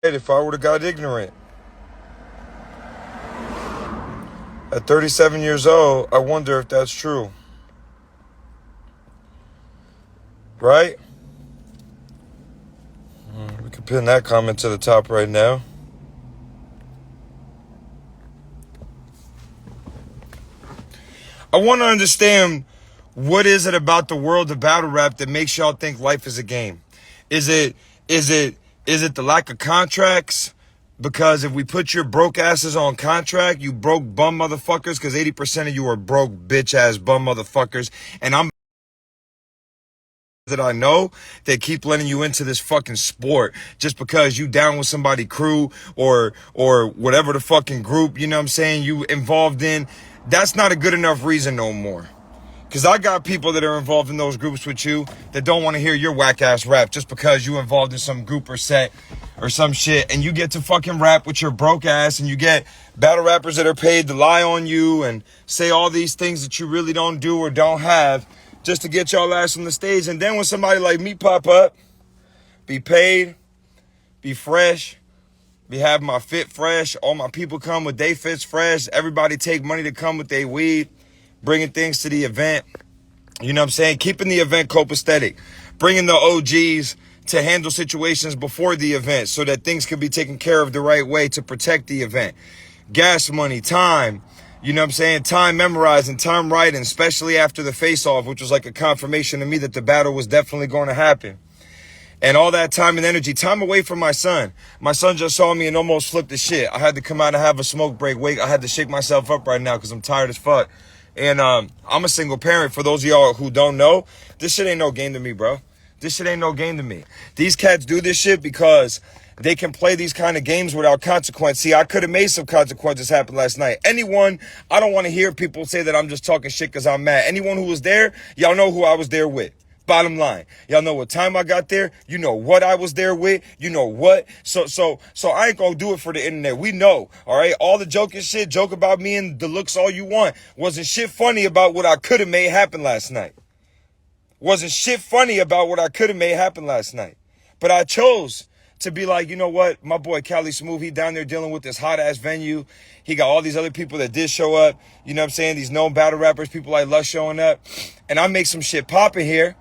if I would have got ignorant. At 37 years old, I wonder if that's true. Right? We can pin that comment to the top right now. I want to understand, what is it about the world of battle rap that makes y'all think life is a game? Is it the lack of contracts? Because if we put your broke asses on contract, you broke bum motherfuckers, because 80% of you are broke bitch ass bum motherfuckers. And I'm that I know that keep letting you into this fucking sport just because you down with somebody crew or whatever the fucking group, you know what I'm saying, you involved in. That's not a good enough reason no more. Because I got people that are involved in those groups with you that don't want to hear your whack ass rap just because you involved in some group or set or some shit, and you get to fucking rap with your broke ass, and you get battle rappers that are paid to lie on you and say all these things that you really don't do or don't have just to get y'all ass on the stage. And then when somebody like me pop up, be paid, be fresh, be having my fit fresh, all my people come with they fits fresh, everybody take money to come with they weed, bringing things to the event, you know what I'm saying, keeping the event copacetic, bringing the OGs to handle situations before the event so that things can be taken care of the right way to protect the event. Gas money, time, you know what I'm saying, time memorizing, time writing, especially after the face-off, which was like a confirmation to me that the battle was definitely going to happen. And all that time and energy, time away from my son. My son just saw me and almost flipped the shit. I had to come out and have a smoke break. Wait, I had to shake myself up right now because I'm tired as fuck. And I'm a single parent. For those of y'all who don't know, this shit ain't no game to me, bro. This shit ain't no game to me. These cats do this shit because they can play these kind of games without consequence. See, I could have made some consequences happen last night. Anyone, I don't want to hear people say that I'm just talking shit because I'm mad. Anyone who was there, y'all know who I was there with. Bottom line, y'all know what time I got there. You know what I was there with. You know what. So I ain't gonna do it for the internet. We know, all right. All the joking shit, joke about me and the looks all you want. Wasn't shit funny about what I could have made happen last night. Wasn't shit funny about what I could have made happen last night. But I chose to be like, you know what, my boy Cali Smooth, he down there dealing with this hot ass venue. He got all these other people that did show up. You know what I'm saying? These known battle rappers, people like Lush showing up, and I make some shit poppin' here.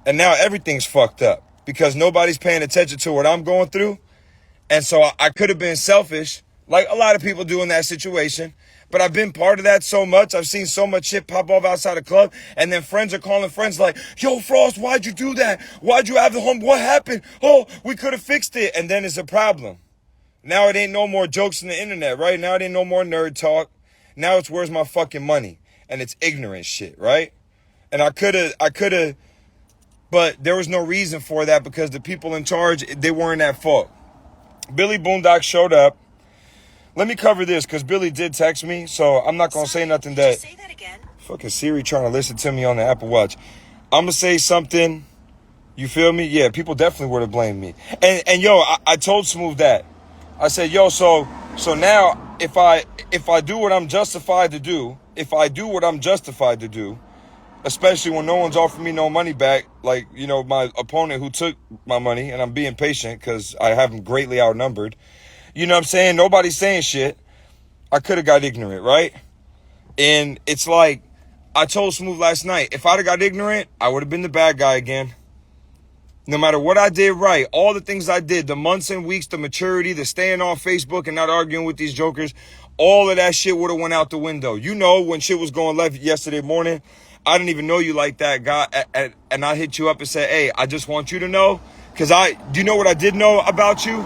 And now everything's fucked up because nobody's paying attention to what I'm going through. And so I could have been selfish, like a lot of people do in that situation. But I've been part of that so much. I've seen so much shit pop off outside the club. And then friends are calling friends like, yo, Fross, why'd you do that? Why'd you have the home? What happened? Oh, we could have fixed it. And then it's a problem. Now it ain't no more jokes on the internet, right? Now it ain't no more nerd talk. Now it's where's my fucking money? And it's ignorant shit, right? And I could have, but there was no reason for that because the people in charge, they weren't at fault. Billy Boondocks showed up. Let me cover this because Billy did text me, so I'm not going to say nothing that... Say that again? Fucking Siri trying to listen to me on the Apple Watch. I'm going to say something, you feel me? Yeah, people definitely would have blamed me. And yo, I told Smooth that. I said, yo, so now if I do what I'm justified to do, especially when no one's offering me no money back, like, you know, my opponent who took my money, and I'm being patient because I have him greatly outnumbered. You know what I'm saying? Nobody's saying shit. I could have got ignorant, right? And it's like, I told Smooth last night, if I'd have got ignorant, I would have been the bad guy again. No matter what I did right, all the things I did, the months and weeks, the maturity, the staying on Facebook and not arguing with these jokers, all of that shit would have went out the window. You know, when shit was going left yesterday morning, I didn't even know you like that, guy, and I hit you up and said, hey, I just want you to know, because do you know what I did know about you?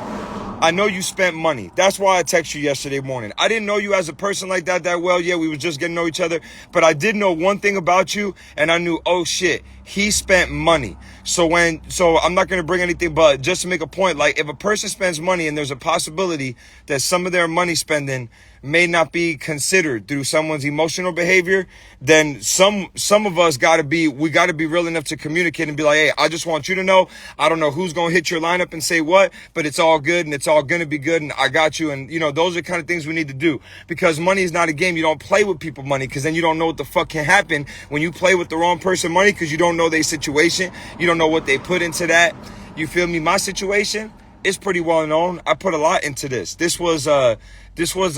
I know you spent money. That's why I texted you yesterday morning. I didn't know you as a person like that well. Yeah, we was just getting to know each other. But I did know one thing about you, and I knew, oh shit, he spent money. So I'm not going to bring anything, but just to make a point, like if a person spends money and there's a possibility that some of their money spending may not be considered through someone's emotional behavior, then some of us gotta be real enough to communicate and be like, hey, I just want you to know, I don't know who's gonna hit your lineup and say what, but it's all good and it's all gonna be good and I got you. And you know, those are the kind of things we need to do, because money is not a game. You don't play with people money, because then you don't know what the fuck can happen when you play with the wrong person money, because you don't know their situation, you don't know what they put into that. You feel me? My situation, it's pretty well known. I put a lot into this. This was a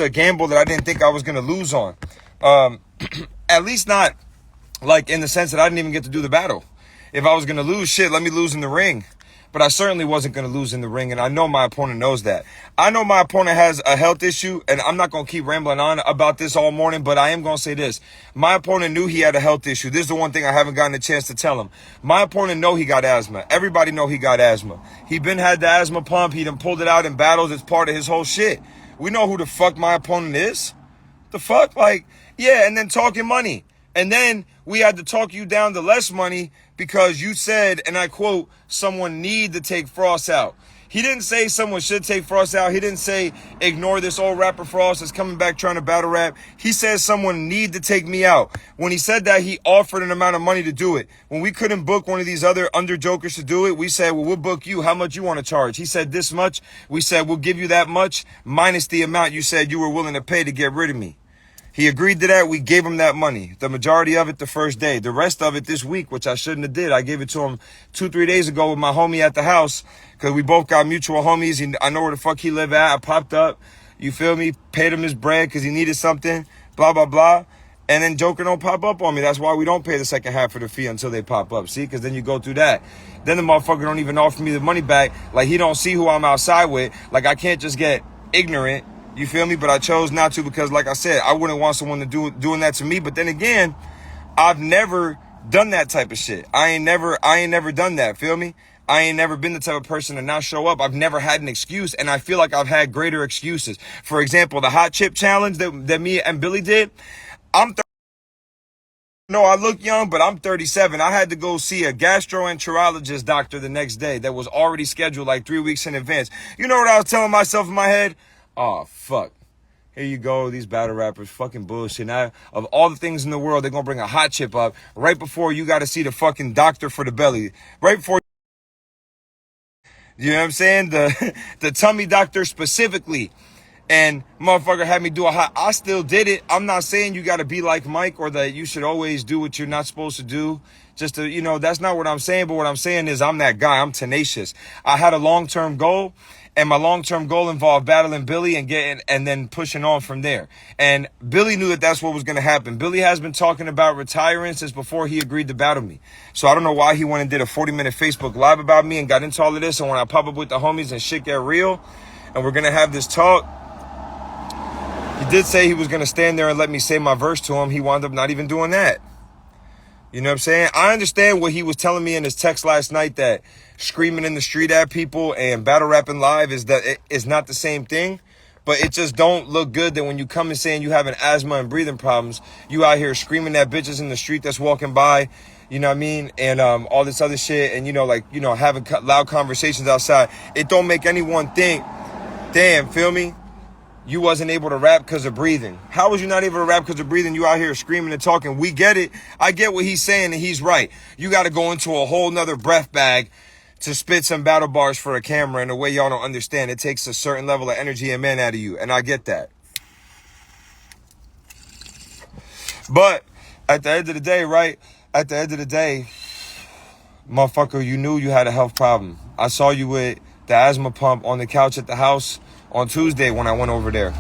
gamble that I didn't think I was going to lose on. At least not like in the sense that I didn't even get to do the battle. If I was going to lose, shit, let me lose in the ring. But I certainly wasn't going to lose in the ring, and I know my opponent knows that. I know my opponent has a health issue, and I'm not going to keep rambling on about this all morning, but I am going to say this. My opponent knew he had a health issue. This is the one thing I haven't gotten a chance to tell him. My opponent know he got asthma. Everybody know he got asthma. He been had the asthma pump. He done pulled it out in battles. It's part of his whole shit. We know who the fuck my opponent is. The fuck? Like, yeah, and then talking money. And then we had to talk you down to less money because you said, and I quote, someone need to take Fross out. He didn't say someone should take Fross out. He didn't say ignore this old rapper Fross that's coming back trying to battle rap. He says someone need to take me out. When he said that, he offered an amount of money to do it. When we couldn't book one of these other underjokers to do it, we said, well, we'll book you. How much you want to charge? He said this much. We said, we'll give you that much minus the amount you said you were willing to pay to get rid of me. He agreed to that. We gave him that money. The majority of it the first day. The rest of it this week, which I shouldn't have did. I gave it to him 2-3 days ago with my homie at the house because we both got mutual homies. I know where the fuck he live at. I popped up. You feel me? Paid him his bread because he needed something. Blah, blah, blah. And then Joker don't pop up on me. That's why we don't pay the second half of the fee until they pop up. See? Because then you go through that. Then the motherfucker don't even offer me the money back. Like he don't see who I'm outside with. Like I can't just get ignorant. You feel me? But I chose not to because, like I said, I wouldn't want someone to doing that to me. But then again, I've never done that type of shit. I ain't never done that. Feel me? I ain't never been the type of person to not show up. I've never had an excuse, and I feel like I've had greater excuses. For example, the hot chip challenge that me and Billy did. No, I look young, but I'm 37. I had to go see a gastroenterologist doctor the next day that was already scheduled like 3 weeks in advance. You know what I was telling myself in my head? Oh, fuck. Here you go, these battle rappers, fucking bullshit. Now, of all the things in the world, they're going to bring a hot chip up right before you got to see the fucking doctor for the belly. Right before, you know what I'm saying? The tummy doctor specifically. And motherfucker had me do a hot. I still did it. I'm not saying you got to be like Mike or that you should always do what you're not supposed to do. Just to, that's not what I'm saying. But what I'm saying is I'm that guy. I'm tenacious. I had a long-term goal. And my long-term goal involved battling Billy and then pushing on from there. And Billy knew that that's what was going to happen. Billy has been talking about retiring since before he agreed to battle me. So I don't know why he went and did a 40-minute Facebook Live about me and got into all of this. And when I pop up with the homies and shit get real, and we're going to have this talk, he did say he was going to stand there and let me say my verse to him. He wound up not even doing that. You know what I'm saying? I understand what he was telling me in his text last night, that screaming in the street at people and battle rapping live is not the same thing. But it just don't look good that when you come and saying you having asthma and breathing problems, you out here screaming at bitches in the street that's walking by, you know what I mean? And all this other shit and, having loud conversations outside. It don't make anyone think, damn, feel me? You wasn't able to rap because of breathing. How was you not able to rap because of breathing? You out here screaming and talking. We get it. I get what he's saying, and he's right. You got to go into a whole nother breath bag to spit some battle bars for a camera in a way y'all don't understand. It takes a certain level of energy and man out of you, and I get that. But at the end of the day, right? At the end of the day, motherfucker, you knew you had a health problem. I saw you with the asthma pump on the couch at the house on Tuesday when I went over there.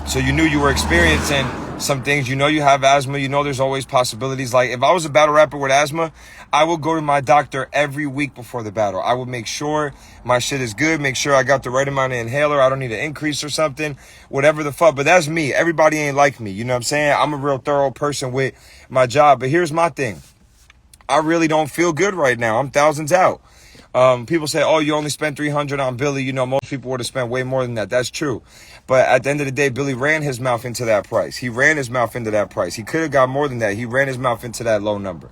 So you knew you were experiencing some things. You know you have asthma. You know there's always possibilities. Like if I was a battle rapper with asthma, I would go to my doctor every week before the battle. I would make sure my shit is good, make sure I got the right amount of inhaler. I don't need an increase or something, whatever the fuck. But that's me. Everybody ain't like me. You know what I'm saying? I'm a real thorough person with my job. But here's my thing. I really don't feel good right now. I'm thousands out. People say, oh, you only spent $300 on Billy. Most people would have spent way more than that. That's true. But at the end of the day, Billy ran his mouth into that price. He ran his mouth into that price. He could have got more than that. He ran his mouth into that low number.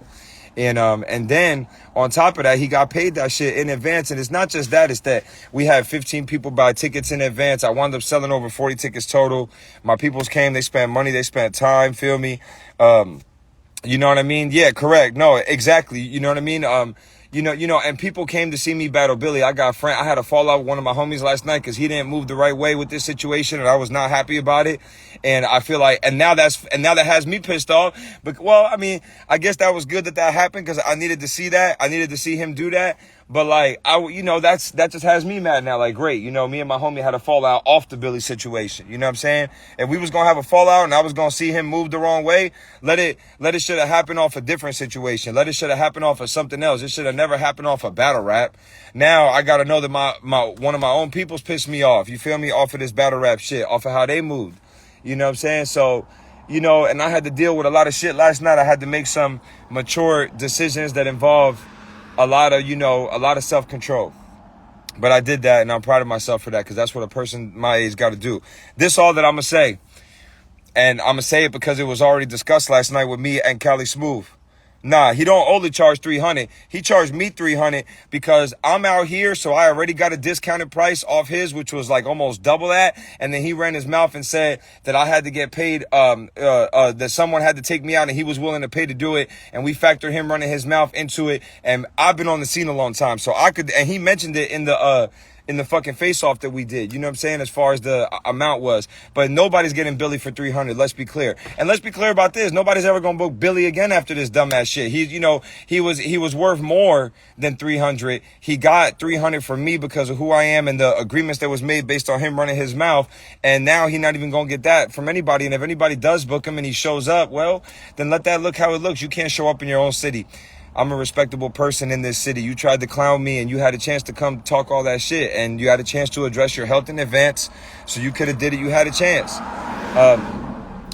And then on top of that, he got paid that shit in advance. And it's not just that. It's that we had 15 people buy tickets in advance. I wound up selling over 40 tickets total. My peoples came. They spent money. They spent time. Feel me? You know what I mean? Yeah, correct. No, exactly. You know what I mean? And people came to see me battle Billy. I had a fallout with one of my homies last night because he didn't move the right way with this situation, and I was not happy about it. And I feel like, and now that has me pissed off. But I guess that was good that happened because I needed to see that. I needed to see him do that. But like, that just has me mad now. Like, great, me and my homie had a fallout off the Billy situation. You know what I'm saying? If we was gonna have a fallout and I was gonna see him move the wrong way, let it should have happened off a different situation. Let it should have happened off of something else. It should have never happened off a battle rap. Now I gotta know that my one of my own people's pissed me off. You feel me? Off of this battle rap shit, off of how they moved. You know what I'm saying? So, and I had to deal with a lot of shit last night. I had to make some mature decisions that involve a lot of self-control. But I did that, and I'm proud of myself for that, because that's what a person my age got to do. This all that I'm going to say, and I'm going to say it because it was already discussed last night with me and Cali Smooth. Nah, he don't only charge $300. He charged me $300 because I'm out here, so I already got a discounted price off his, which was like almost double that. And then he ran his mouth and said that I had to get paid, that someone had to take me out and he was willing to pay to do it. And we factored him running his mouth into it. And I've been on the scene a long time, so I could, and he mentioned it in the fucking face-off that we did, you know what I'm saying, as far as the amount was. But nobody's getting Billy for $300, let's be clear. And let's be clear about this, nobody's ever gonna book Billy again after this dumbass shit. He was worth more than $300. He got $300 from me because of who I am and the agreements that was made based on him running his mouth. And now he's not even gonna get that from anybody. And if anybody does book him and he shows up, well, then let that look how it looks. You can't show up in your own city. I'm a respectable person in this city. You tried to clown me and you had a chance to come talk all that shit, and you had a chance to address your health in advance, so you could have did it. You had a chance.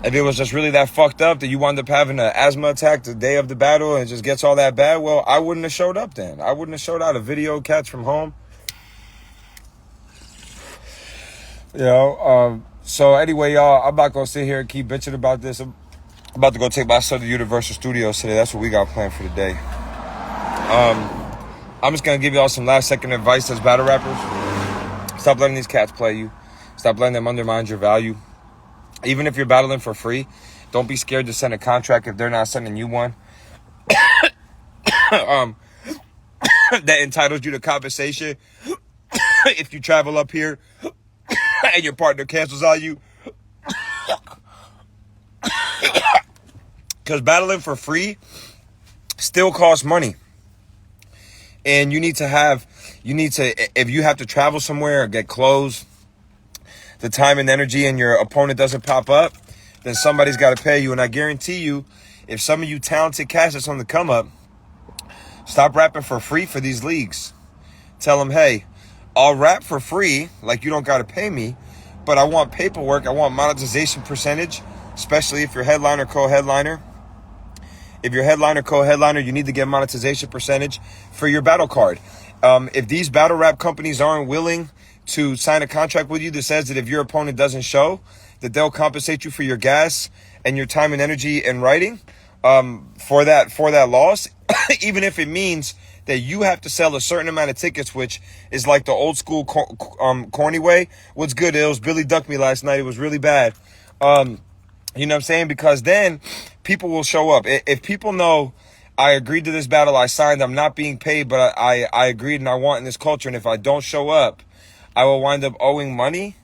If it was just really that fucked up that you wound up having an asthma attack the day of the battle and it just gets all that bad, well, I wouldn't have showed up then. I wouldn't have showed out. A video catch from home. So anyway, y'all, I'm not going to sit here and keep bitching about this. I'm about to go take my son to Universal Studios today. That's what we got planned for today. I'm just going to give y'all some last second advice as battle rappers. Stop letting these cats play you. Stop letting them undermine your value. Even if you're battling for free, don't be scared to send a contract if they're not sending you one. That entitles you to compensation if you travel up here and your partner cancels on you. Because battling for free still costs money. And if you have to travel somewhere or get clothes, the time and energy, and your opponent doesn't pop up, then somebody's got to pay you. And I guarantee you, if some of you talented cats that's on the come up, stop rapping for free for these leagues. Tell them, hey, I'll rap for free, like you don't got to pay me, but I want paperwork, I want monetization percentage, especially if you're headliner, co-headliner. If you're headliner, co-headliner, you need to get monetization percentage for your battle card. If these battle rap companies aren't willing to sign a contract with you that says that if your opponent doesn't show, that they'll compensate you for your gas and your time and energy in writing, for that loss, even if it means that you have to sell a certain amount of tickets, which is like the old school corny way. What's good, Ills? Billy ducked me last night. It was really bad. You know what I'm saying? Because then people will show up. If people know I agreed to this battle, I signed, I'm not being paid, but I agreed and I want in this culture. And if I don't show up, I will wind up owing money.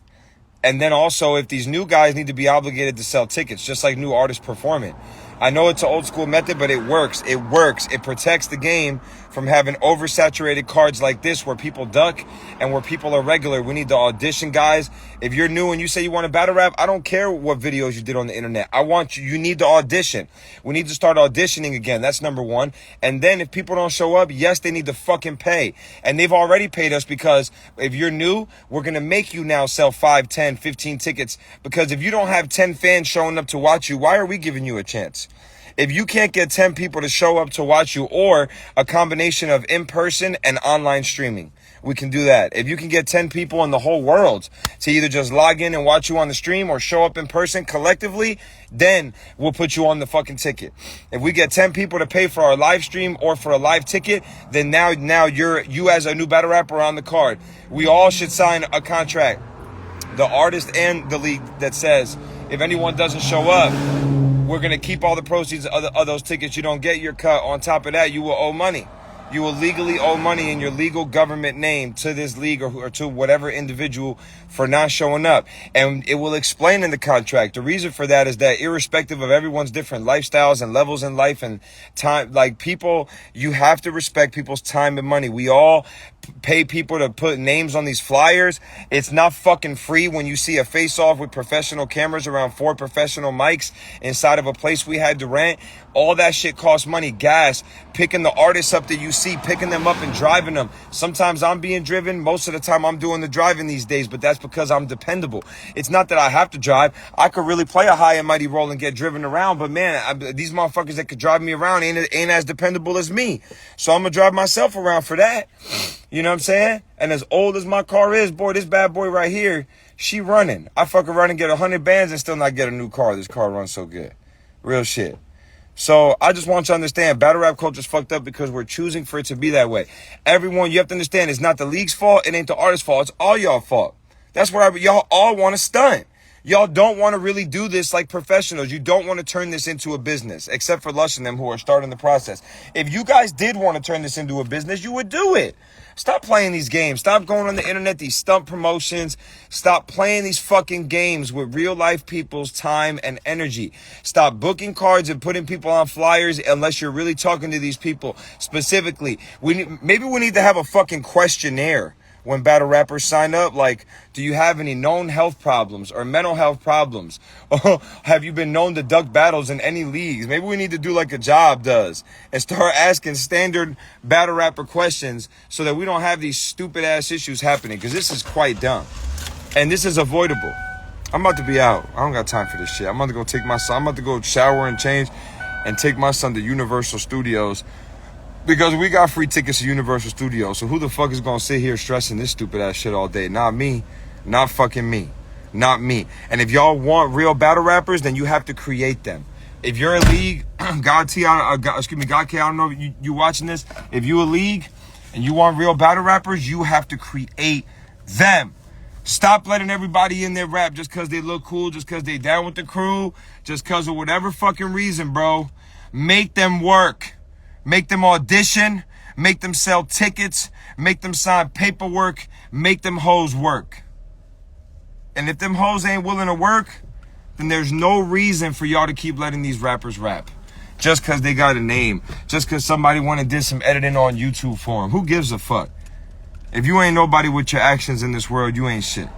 And then also, if these new guys need to be obligated to sell tickets, just like new artists performing. I know it's an old school method, but it works. It works. It protects the game from having oversaturated cards like this where people duck and where people are regular. We need to audition, guys. If you're new and you say you want to battle rap, I don't care what videos you did on the internet. You need to audition. We need to start auditioning again. That's number one. And then if people don't show up, yes, they need to fucking pay. And they've already paid us, because if you're new, we're going to make you now sell 5, 10, 15 tickets. Because if you don't have 10 fans showing up to watch you, why are we giving you a chance? If you can't get 10 people to show up to watch you, or a combination of in-person and online streaming, we can do that. If you can get 10 people in the whole world to either just log in and watch you on the stream or show up in person collectively, then we'll put you on the fucking ticket. If we get 10 people to pay for our live stream or for a live ticket, then now you as a new battle rapper on the card. We all should sign a contract, the artist and the league, that says if anyone doesn't show up, we're going to keep all the proceeds of those tickets. You don't get your cut. On top of that, you will owe money. You will legally owe money in your legal government name to this league or to whatever individual for not showing up. And it will explain in the contract. The reason for that is that irrespective of everyone's different lifestyles and levels in life and time, like people, you have to respect people's time and money. We all pay people to put names on these flyers. It's not fucking free when you see a face-off with professional cameras around 4 professional mics inside of a place we had to rent. All that shit costs money. Gas, picking the artists up that you see, picking them up and driving them. Sometimes I'm being driven. Most of the time I'm doing the driving these days, but that's because I'm dependable. It's not that I have to drive. I could really play a high and mighty role and get driven around, but man, these motherfuckers that could drive me around ain't as dependable as me. So I'm gonna drive myself around for that. You know what I'm saying? And as old as my car is, boy, this bad boy right here, she running. I fuck around and get 100 bands and still not get a new car. This car runs so good. Real shit. So I just want you to understand, battle rap culture is fucked up because we're choosing for it to be that way. Everyone, you have to understand, it's not the league's fault. It ain't the artist's fault. It's all y'all fault. That's where y'all all want to stunt. Y'all don't want to really do this like professionals. You don't want to turn this into a business, except for Lush and them who are starting the process. If you guys did want to turn this into a business, you would do it. Stop playing these games. Stop going on the internet, these stunt promotions. Stop playing these fucking games with real life people's time and energy. Stop booking cards and putting people on flyers unless you're really talking to these people specifically. Maybe we need to have a fucking questionnaire when battle rappers sign up, like, do you have any known health problems or mental health problems? Or have you been known to duck battles in any leagues? Maybe we need to do like a job does and start asking standard battle rapper questions so that we don't have these stupid ass issues happening, because this is quite dumb and this is avoidable. I'm about to be out. I don't got time for this shit. I'm about to go take my son. I'm about to go shower and change and take my son to Universal Studios, because we got free tickets to Universal Studios. So who the fuck is going to sit here stressing this stupid ass shit all day? Not me. Not fucking me. Not me. And if y'all want real battle rappers, then you have to create them. If you're a league, God K, I don't know if you watching this. If you a league and you want real battle rappers, you have to create them. Stop letting everybody in their rap just because they look cool, just because they down with the crew, just because of whatever fucking reason, bro. Make them work. Make them audition, make them sell tickets, make them sign paperwork, make them hoes work. And if them hoes ain't willing to work, then there's no reason for y'all to keep letting these rappers rap. Just because they got a name, just because somebody went and did some editing on YouTube for them. Who gives a fuck? If you ain't nobody with your actions in this world, you ain't shit.